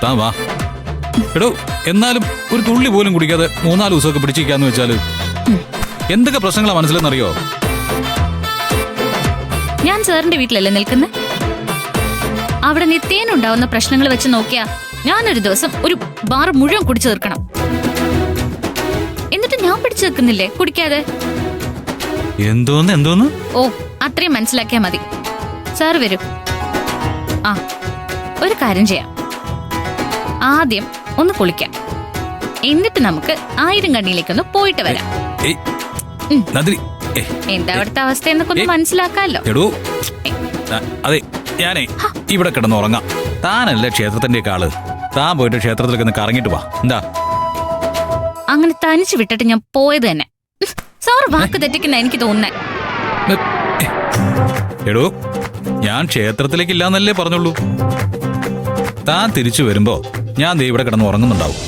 താൻ വാ. എടോ, എന്നാലും ഒരു തുള്ളി പോലും കുടിക്കാതെ 3-4 ദിവസമൊക്കെ പിടിച്ചിരിക്കാന്ന് വെച്ചാല് എന്തൊക്കെ പ്രശ്നങ്ങളാ മനസ്സിലെന്നറിയോ? ഞാൻ സാറിന്റെ വീട്ടിലല്ലേ നിൽക്കുന്നത്? അവിടെ നിത്യേനുണ്ടാവുന്ന പ്രശ്നങ്ങൾ വെച്ച് നോക്കിയാ ഞാനൊരു ദിവസം ഒരു ബാർ മുഴുവൻ കുടിച്ചു തീർക്കണം. എന്നിട്ട് ഞാൻ പിടിച്ചു നിൽക്കുന്നില്ലേ കുടിക്കാതെ? എന്തോന്ന്? ഓ, അത്രയും മനസ്സിലാക്കിയാ മതി. സാർ വരൂ. ആ, ഒരു കാര്യം ചെയ്യാം. ആദ്യം ഒന്ന് കുളിക്കാം, എന്നിട്ട് നമുക്ക് 1000 കണ്ണിയിലേക്കൊന്ന് പോയിട്ട് വരാം. എന്താ അവിടുത്തെ അവസ്ഥ എന്നൊക്കെ ഒന്ന് മനസ്സിലാക്കാമല്ലോ. അതെ, ഞാനേ ഇവിടെ കിടന്നുറങ്ങാം. താനല്ലേ ക്ഷേത്രത്തിന്റെ ആള്. താൻ പോയിട്ട് ക്ഷേത്രത്തിലേക്ക് ഒന്ന് കറങ്ങിട്ട് വാ. എന്താ അങ്ങനെ തനിച്ചു വിട്ടിട്ട് ഞാൻ പോയത് തന്നെ സാർ വാക്ക് തെറ്റിക്കുന്ന എനിക്ക് തോന്നുന്നേ. എടോ, ഞാൻ ക്ഷേത്രത്തിലേക്ക് ഇല്ലാന്നല്ലേ പറഞ്ഞുള്ളൂ. താൻ തിരിച്ചു വരുമ്പോ ഞാൻ ദേ ഇവിടെ കിടന്ന് ഉറങ്ങുന്നുണ്ടാവും.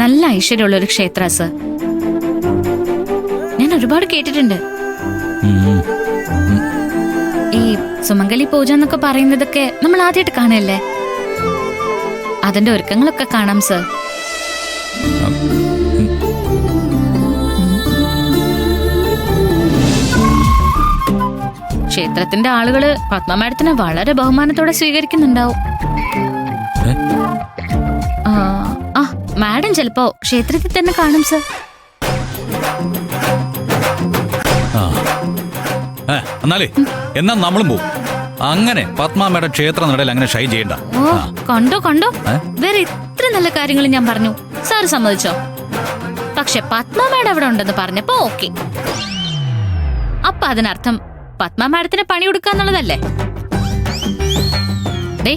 നല്ല ഐശ്വര്യമുള്ള ഒരു ക്ഷേത്ര സർ. ഞാൻ ഒരുപാട് കേട്ടിട്ടുണ്ട്. ഈ സുമംഗലി പൂജ എന്നൊക്കെ പറയുന്നതൊക്കെ നമ്മൾ ആദ്യമായിട്ട് കാണല്ലേ? അതിന്റെ ഒരുക്കങ്ങളൊക്കെ കാണാം സർ. ക്ഷേത്രത്തിന്റെ ആളുകള് പത്മ മാഡത്തിനെ വളരെ ബഹുമാനത്തോടെ സ്വീകരിക്കുന്നുണ്ടാവും. മാഡം ചിലപ്പോ ക്ഷേത്രത്തിൽ തന്നെ കാണും സർ. എന്നാലേ എന്നാ നമ്മളും പോവും. അങ്ങനെ പത്മ മാഡം ക്ഷേത്ര നടയിൽ അങ്ങനെ ഷൈൻ ചെയ്യണ്ട. ഓ, കണ്ടോ വേറെ ഇത്ര നല്ല കാര്യങ്ങൾ ഞാൻ പറഞ്ഞു. സാർ സമ്മതിച്ചോ? പക്ഷെ പത്മ മാഡം അവിടെ ഉണ്ടെന്ന് പറഞ്ഞപ്പോ ഓക്കെ. അപ്പൊ അതിനർത്ഥം പത്മ മാഡത്തിന് പണി കൊടുക്കാന്നുള്ളതല്ലേ? ദേ,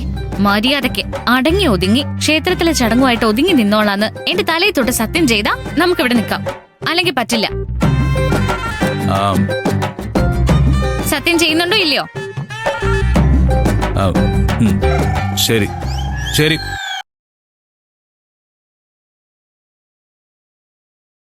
മര്യാദയ്ക്ക് അടങ്ങി ഒതുങ്ങി ക്ഷേത്രത്തിലെ ചടങ്ങുമായിട്ട് ഒതുങ്ങി നിന്നോളാന്ന് എന്റെ തലയിൽ തൊട്ട് സത്യം ചെയ്താ നമുക്കിവിടെ നിൽക്കാം. അല്ലെങ്കിൽ പറ്റില്ല. സത്യം ചെയ്യുന്നുണ്ടോ ഇല്ലയോ? ശരി ശരി.